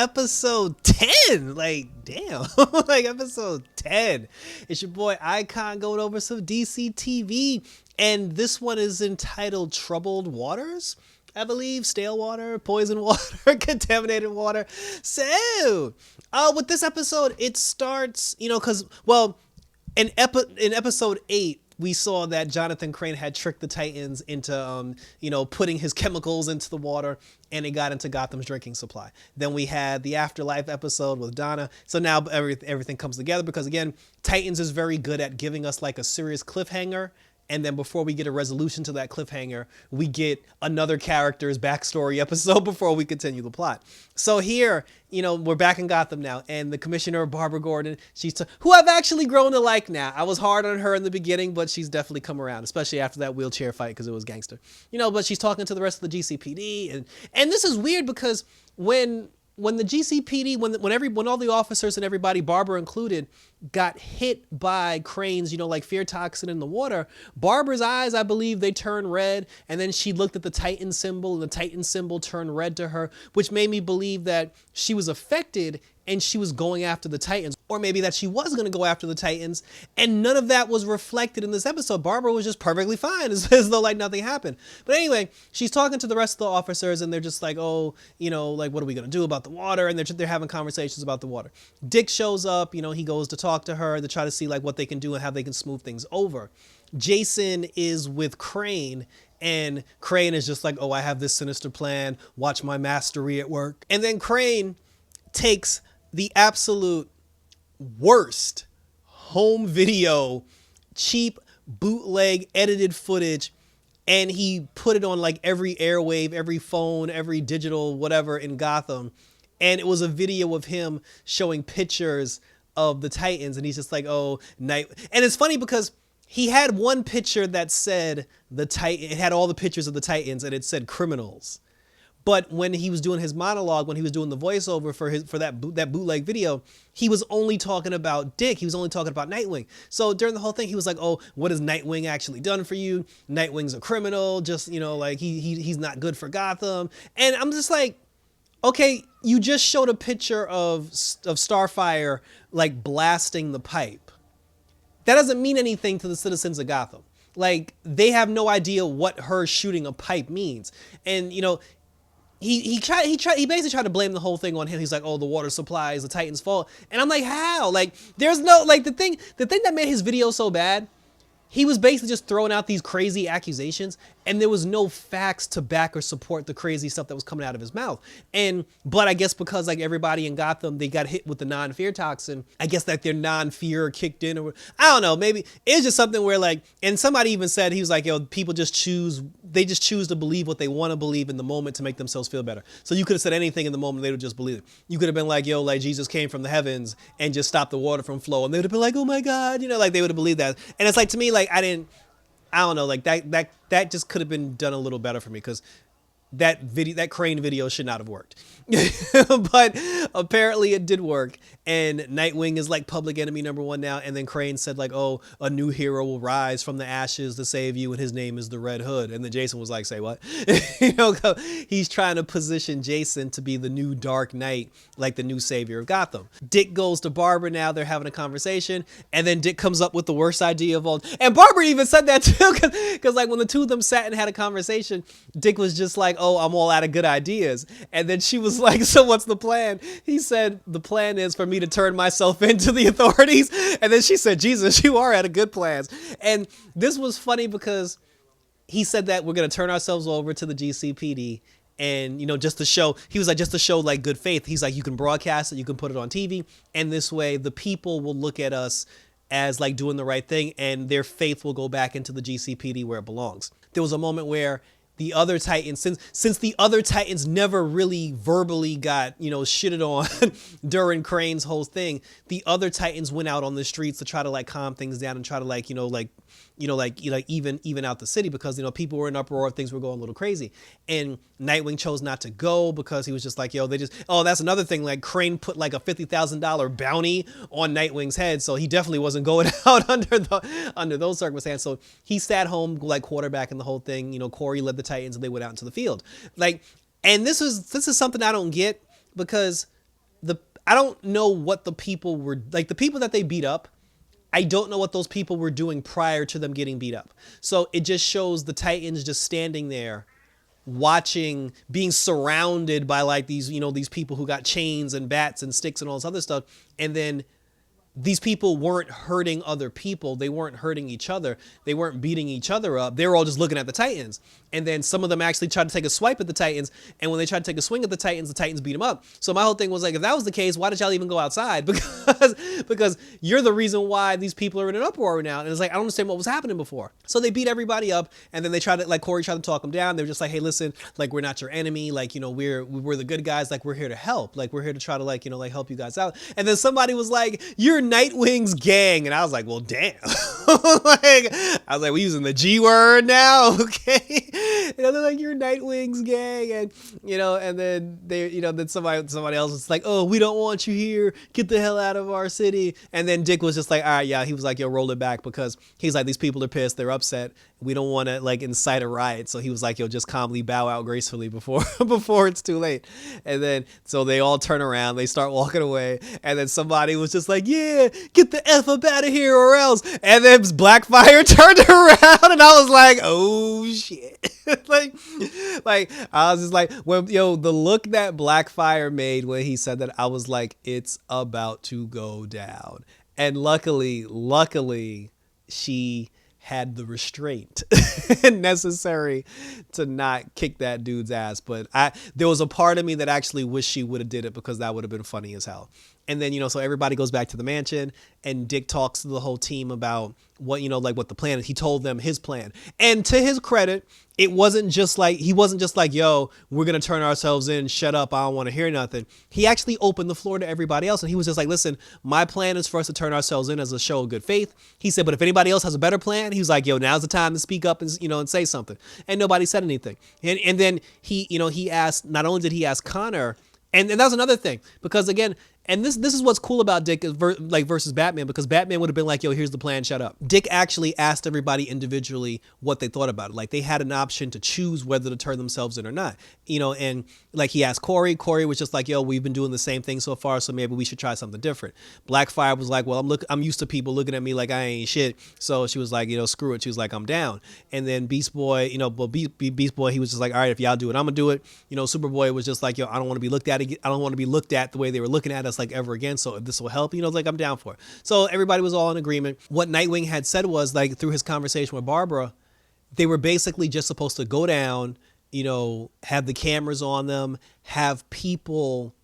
episode 10. Like, damn. Like, episode 10. It's your boy Icon going over some DC TV. And this one is entitled Troubled Waters, I believe. Stale water, poison water, contaminated water. So, with this episode, it starts, because, well, in episode 8, we saw that Jonathan Crane had tricked the Titans into, putting his chemicals into the water, and it got into Gotham's drinking supply. Then we had the Afterlife episode with Donna. So now everything comes together because, again, Titans is very good at giving us like a serious cliffhanger. And then before we get a resolution to that cliffhanger, we get another character's backstory episode before we continue the plot. So here, we're back in Gotham now, and the commissioner, Barbara Gordon, who I've actually grown to like now. I was hard on her in the beginning, but she's definitely come around, especially after that wheelchair fight because it was gangster. But she's talking to the rest of the GCPD, and this is weird because when the GCPD, when all the officers and everybody, Barbara included, got hit by Crane's, like fear toxin in the water, Barbara's eyes, I believe, they turned red, and then she looked at the Titan symbol, and the Titan symbol turned red to her, which made me believe that she was affected and she was going after the Titans, or maybe that she was going to go after the Titans, and none of that was reflected in this episode. Barbara was just perfectly fine, as though like nothing happened. But anyway, she's talking to the rest of the officers, and they're just like, oh, like, what are we going to do about the water? And they're having conversations about the water. Dick shows up, he goes to talk to her to try to see like what they can do and how they can smooth things over. Jason is with Crane, and Crane is just like, oh, I have this sinister plan. Watch my mastery at work. And then Crane takes the absolute worst home video, cheap bootleg edited footage, and he put it on like every airwave, every phone, every digital whatever in Gotham. And it was a video of him showing pictures of the Titans, and he's just like, oh, night. And it's funny because he had one picture that said it had all the pictures of the Titans, and it said criminals. But when he was doing his monologue, when he was doing the voiceover for that bootleg video, he was only talking about Dick. He was only talking about Nightwing. So during the whole thing, he was like, oh, what has Nightwing actually done for you? Nightwing's a criminal. Just, like he's not good for Gotham. And I'm just like, okay, you just showed a picture of Starfire like blasting the pipe. That doesn't mean anything to the citizens of Gotham. Like, they have no idea what her shooting a pipe means. And, he basically tried to blame the whole thing on him. He's like, oh, the water supply is the Titans' fault. And I'm like, how? Like, there's no, like, the thing that made his video so bad, he was basically just throwing out these crazy accusations, and there was no facts to back or support the crazy stuff that was coming out of his mouth. But I guess because like everybody in Gotham, they got hit with the non-fear toxin, I guess like their non-fear kicked in, or I don't know, maybe it's just something where like, and somebody even said, he was like, people just choose to believe what they want to believe in the moment to make themselves feel better. So you could have said anything in the moment, they would just believe it. You could have been like, like Jesus came from the heavens and just stopped the water from flowing. They would have been like, oh my God, like they would have believed that. And it's like, to me, like, I don't know, like that just could have been done a little better for me, because that Crane video should not have worked. But apparently it did work, and Nightwing is like public enemy #1 now. And then Crane said like, oh, a new hero will rise from the ashes to save you, and his name is the Red Hood. And then Jason was like, say what? He's trying to position Jason to be the new Dark Knight, like the new savior of Gotham. Dick goes to Barbara now. They're having a conversation, and then Dick comes up with the worst idea of all. And Barbara even said that too, because like when the two of them sat and had a conversation, Dick was just like, oh, I'm all out of good ideas. And then she was like, so what's the plan? He said, the plan is for me to turn myself into the authorities. And then she said, Jesus, you are out of good plans. And this was funny because he said that we're going to turn ourselves over to the GCPD. And, just to show, he was like, just to show like good faith. He's like, you can broadcast it, you can put it on TV. And this way the people will look at us as like doing the right thing, and their faith will go back into the GCPD where it belongs. There was a moment where the other Titans, since the other Titans never really verbally got, shitted on during Crane's whole thing, the other Titans went out on the streets to try to like calm things down and try to like, even out the city, because, people were in uproar, things were going a little crazy. And Nightwing chose not to go because he was just like, that's another thing. Like, Crane put like a $50,000 bounty on Nightwing's head. So he definitely wasn't going out under those circumstances. So he sat home, like quarterbacking the whole thing. Corey led the Titans and they went out into the field. Like, and this is something I don't get, because I don't know what the people were like. The people that they beat up, I don't know what those people were doing prior to them getting beat up. So it just shows the Titans just standing there watching, being surrounded by like these, these people who got chains and bats and sticks and all this other stuff. And then these people weren't hurting other people. They weren't hurting each other. They weren't beating each other up. They were all just looking at the Titans. And then some of them actually tried to take a swipe at the Titans. And when they tried to take a swing at the Titans beat them up. So my whole thing was like, if that was the case, why did y'all even go outside? Because you're the reason why these people are in an uproar now. And it's like, I don't understand what was happening before. So they beat everybody up. And then they tried to, like, Corey tried to talk them down. They were just like, hey, listen, like, we're not your enemy. Like, we're the good guys. Like, we're here to help. Like, we're here to try to, like, help you guys out. And then somebody was like, you're Nightwing's gang. And I was like, well, damn. We using the G word now. Okay. They're like, you're Nightwing's gang. And then then somebody else was like, oh, we don't want you here. Get the hell out of our city. And then Dick was just like, all right, yeah. He was like, yo, roll it back, because he's like, these people are pissed. They're upset. We don't want to like incite a riot. So he was like, yo, just calmly bow out gracefully before it's too late. And then so they all turn around, they start walking away, and then somebody was just like, yeah, get the F up out of here or else. And then Blackfire turned around, and I was like, oh shit. like I was just like, well, the look that Blackfire made when he said that, I was like, it's about to go down. And luckily she had the restraint necessary to not kick that dude's ass. But there was a part of me that actually wished she would have did it, because that would have been funny as hell. And then, so everybody goes back to the mansion, and Dick talks to the whole team about what, what the plan is. He told them his plan. And to his credit, he wasn't just like, yo, we're going to turn ourselves in. Shut up. I don't want to hear nothing. He actually opened the floor to everybody else. And he was just like, listen, my plan is for us to turn ourselves in as a show of good faith. He said, but if anybody else has a better plan, he was like, yo, now's the time to speak up and, and say something. And nobody said anything. And then he asked, not only did he ask Connor, and that was another thing, because again, and this is what's cool about Dick versus Batman, because Batman would have been like, yo, here's the plan, shut up. Dick actually asked everybody individually what they thought about it. Like, they had an option to choose whether to turn themselves in or not. And like he asked Corey. Corey was just like, yo, we've been doing the same thing so far, so maybe we should try something different. Blackfire was like, well, I'm used to people looking at me like I ain't shit. So she was like, screw it. She was like, I'm down. And then Beast Boy, Beast Boy, he was just like, all right, if y'all do it, I'm gonna do it. Superboy was just like, yo, I don't want to be looked at again. I don't want to be looked at the way they were looking at us like ever again. So if this will help, like, I'm down for it. So everybody was all in agreement. What Nightwing had said was, like, through his conversation with Barbara, they were basically just supposed to go down, have the cameras on them, have people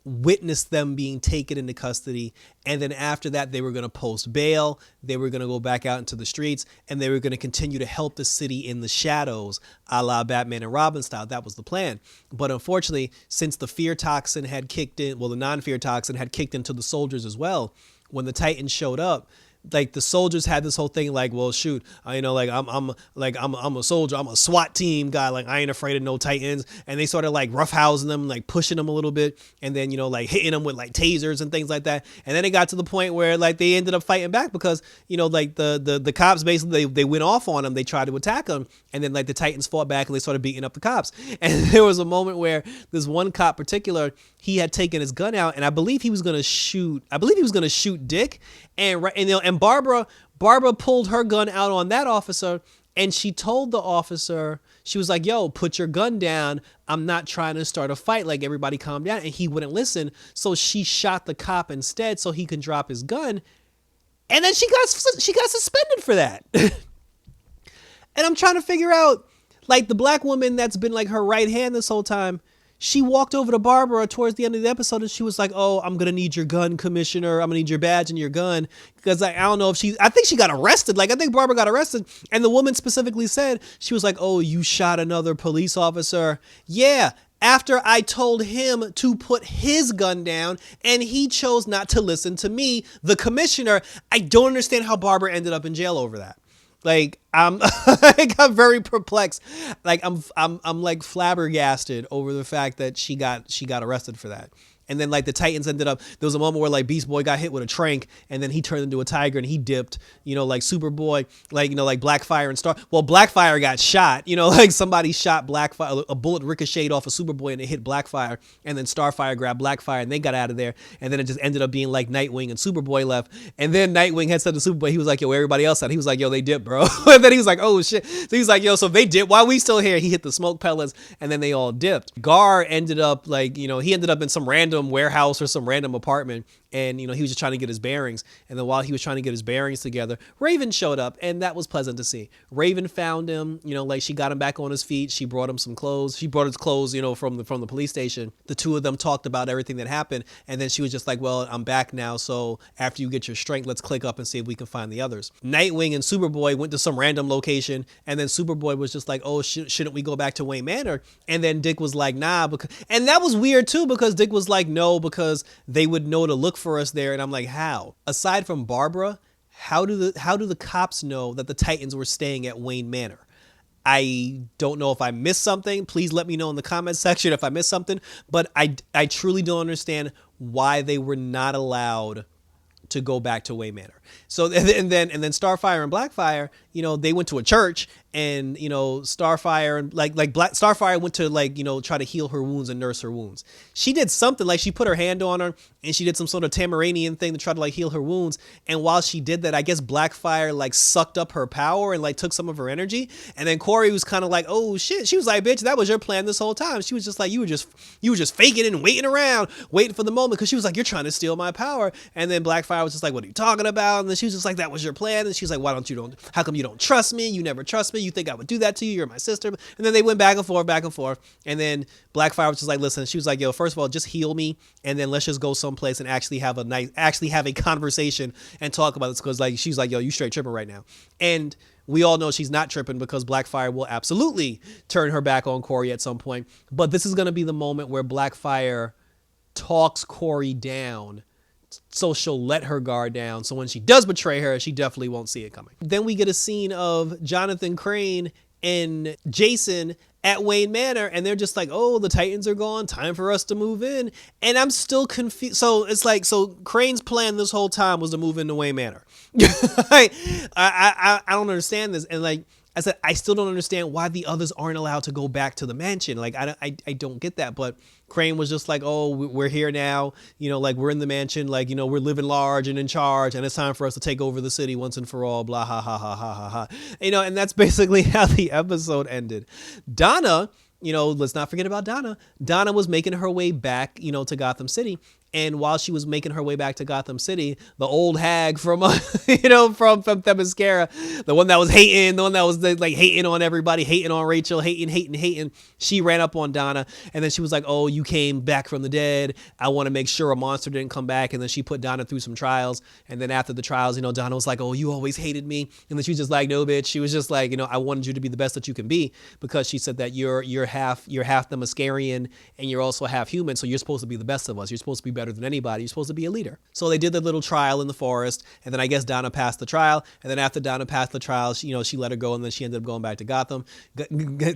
witness them being taken into custody, and then after that they were going to post bail. They were going to go back out into the streets, and they were going to continue to help the city in the shadows, a la Batman and Robin style. That was the plan. But unfortunately, since the fear toxin had kicked in, the non-fear toxin had kicked into the soldiers as well, when the Titans showed up, like, the soldiers had this whole thing like, well, shoot, I'm a soldier, I'm a SWAT team guy, like, I ain't afraid of no Titans. And they started like roughhousing them, like pushing them a little bit, and then like hitting them with like tasers and things like that. And then it got to the point where like they ended up fighting back, because like the cops basically they went off on them. They tried to attack them, and then like the Titans fought back and they started beating up the cops. And there was a moment where this one cop particular, he had taken his gun out, and I believe he was gonna shoot Dick, and Barbara pulled her gun out on that officer, and she told the officer, she was like, yo, put your gun down. I'm not trying to start a fight. Like, everybody calm down. And he wouldn't listen. So she shot the cop instead so he can drop his gun. And then she got suspended for that. And I'm trying to figure out, like, the black woman that's been like her right hand this whole time, she walked over to Barbara towards the end of the episode, and she was like, oh, I'm going to need your gun, Commissioner. I'm going to need your badge and your gun. Because I don't know if I think she got arrested. Like, I think Barbara got arrested. And the woman specifically said, she was like, oh, you shot another police officer. Yeah. After I told him to put his gun down, and he chose not to listen to me, the commissioner. I don't understand how Barbara ended up in jail over that. Like, I'm very perplexed. Like, I'm like flabbergasted over the fact that she got arrested for that. And then like the Titans ended up, there was a moment where like Beast Boy got hit with a trank, and then he turned into a tiger and he dipped, you know, like Superboy, like, you know, like Blackfire and Blackfire got shot, you know, like somebody shot Blackfire, a bullet ricocheted off of Superboy and it hit Blackfire, and then Starfire grabbed Blackfire and they got out of there. And then it just ended up being like Nightwing and Superboy left. And then Nightwing had said to Superboy, he was like, yo, where everybody else at? He was like, yo, they dipped, bro. And then he was like, oh shit. So he was like, yo, so if they dipped, why we still here? He hit the smoke pellets and then they all dipped. Gar ended up like, you know, he ended up in some random warehouse or some random apartment, and, you know, he was just trying to get his bearings. And then while he was trying to get his bearings together, Raven showed up, and that was pleasant to see. Raven found him, you know, like she got him back on his feet. She brought him some clothes. She brought his clothes, you know, from the police station. The two of them talked about everything that happened. And then she was just like, well, I'm back now. So after you get your strength, let's click up and see if we can find the others. Nightwing and Superboy went to some random location. And then Superboy was just like, oh, shouldn't we go back to Wayne Manor? And then Dick was like, nah, and that was weird too, because Dick was like, no, because they would know to look for us there. And I'm like, how? Aside from Barbara, how do the cops know that the Titans were staying at Wayne Manor? I don't know if I missed something. Please let me know in the comments section if I missed something. But I truly don't understand why they were not allowed to go back to Wayne Manor. So and then Starfire and Blackfire, you know, they went to a church, and, you know, Starfire and Starfire went to, like, you know, try to heal her wounds and nurse her wounds. She did something, like she put her hand on her and she did some sort of Tamaranian thing to try to like heal her wounds. And while she did that, I guess Blackfire like sucked up her power and like took some of her energy. And then Corey was kind of like, oh shit. She was like, bitch, that was your plan this whole time. She was just like, you were just faking it and waiting around, waiting for the moment, because she was like, you're trying to steal my power. And then Blackfire was just like, what are you talking about? And then she was just like, that was your plan. And she's like, how come you don't trust me? You never trust me. You think I would do that to you? You're my sister. And then they went back and forth. And then Blackfire was just like, listen, she was like, yo, first of all, just heal me, and then let's just go someplace and actually have a conversation and talk about this, because like she's like, yo, you straight tripping right now. And we all know she's not tripping, because Blackfire will absolutely turn her back on Corey at some point. But this is going to be the moment where Blackfire talks Corey down, so she'll let her guard down. So when she does betray her, she definitely won't see it coming. Then we get a scene of Jonathan Crane and Jason at Wayne Manor, and they're just like, oh, the Titans are gone, time for us to move in. And I'm still confused. So it's like, so Crane's plan this whole time was to move into Wayne Manor. I don't understand this. And like I said, I still don't understand why the others aren't allowed to go back to the mansion. Like I don't get that. But Crane was just like, oh, we're here now, you know, like we're in the mansion, like, you know, we're living large and in charge, and it's time for us to take over the city once and for all, blah, ha, ha, ha, ha, ha, ha. You know, and that's basically how the episode ended. Donna, you know, let's not forget about Donna. Donna was making her way back, you know, to Gotham City. And while she was making her way back to Gotham City, the old hag from, you know, from Themyscira, the one that was hating, the one that was like hating on everybody, hating on Rachel, hating, she ran up on Donna. And then she was like, oh, you came back from the dead. I want to make sure a monster didn't come back. And then she put Donna through some trials. And then after the trials, you know, Donna was like, oh, you always hated me. And then she was just like, no, bitch. She was just like, you know, I wanted you to be the best that you can be, because she said that you're half Themyscirian and you're also half human. So you're supposed to be the best of us. You're supposed to be better than anybody. You're supposed to be a leader. So they did the little trial in the forest, and then I guess Donna passed the trial, and then after Donna passed the trial, she let her go, and then she ended up going back to Gotham.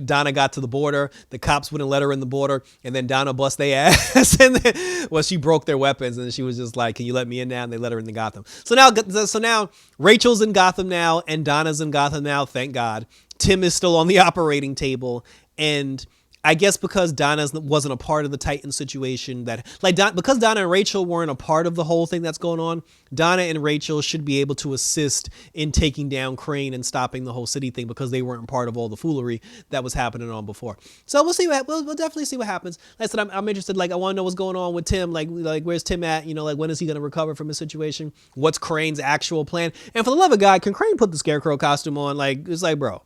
Donna got to the border. The cops wouldn't let her in the border, and then Donna bust their ass, and then, well, she broke their weapons, and she was just like, can you let me in now? And they let her into Gotham. So now Rachel's in Gotham now, and Donna's in Gotham now, thank God. Tim is still on the operating table, and I guess because Donna wasn't a part of the Titan situation, because Donna and Rachel weren't a part of the whole thing that's going on, Donna and Rachel should be able to assist in taking down Crane and stopping the whole city thing, because they weren't part of all the foolery that was happening on before. So we'll see we'll definitely see what happens. Like I said, I'm interested. Like, I want to know what's going on with Tim. Like where's Tim at? You know, like when is he going to recover from his situation? What's Crane's actual plan? And for the love of God, can Crane put the Scarecrow costume on? Like, it's like, bro,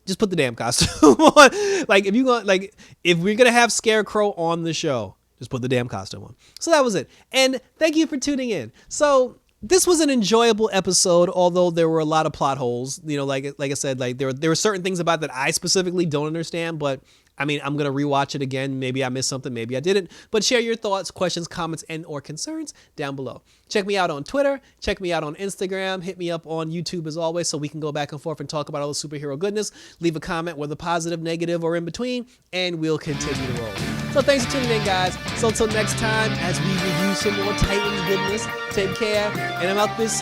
just put the damn costume on. Like, if we're going to have Scarecrow on the show, just put the damn costume on. So that was it. And thank you for tuning in. So this was an enjoyable episode, although there were a lot of plot holes. You know, like I said, like there were certain things about that I specifically don't understand, but I mean, I'm going to rewatch it again. Maybe I missed something. Maybe I didn't. But share your thoughts, questions, comments, and or concerns down below. Check me out on Twitter. Check me out on Instagram. Hit me up on YouTube as always, so we can go back and forth and talk about all the superhero goodness. Leave a comment, whether positive, negative, or in between, and we'll continue to roll. So thanks for tuning in, guys. So until next time, as we review some more Titans goodness, take care, and I'm out this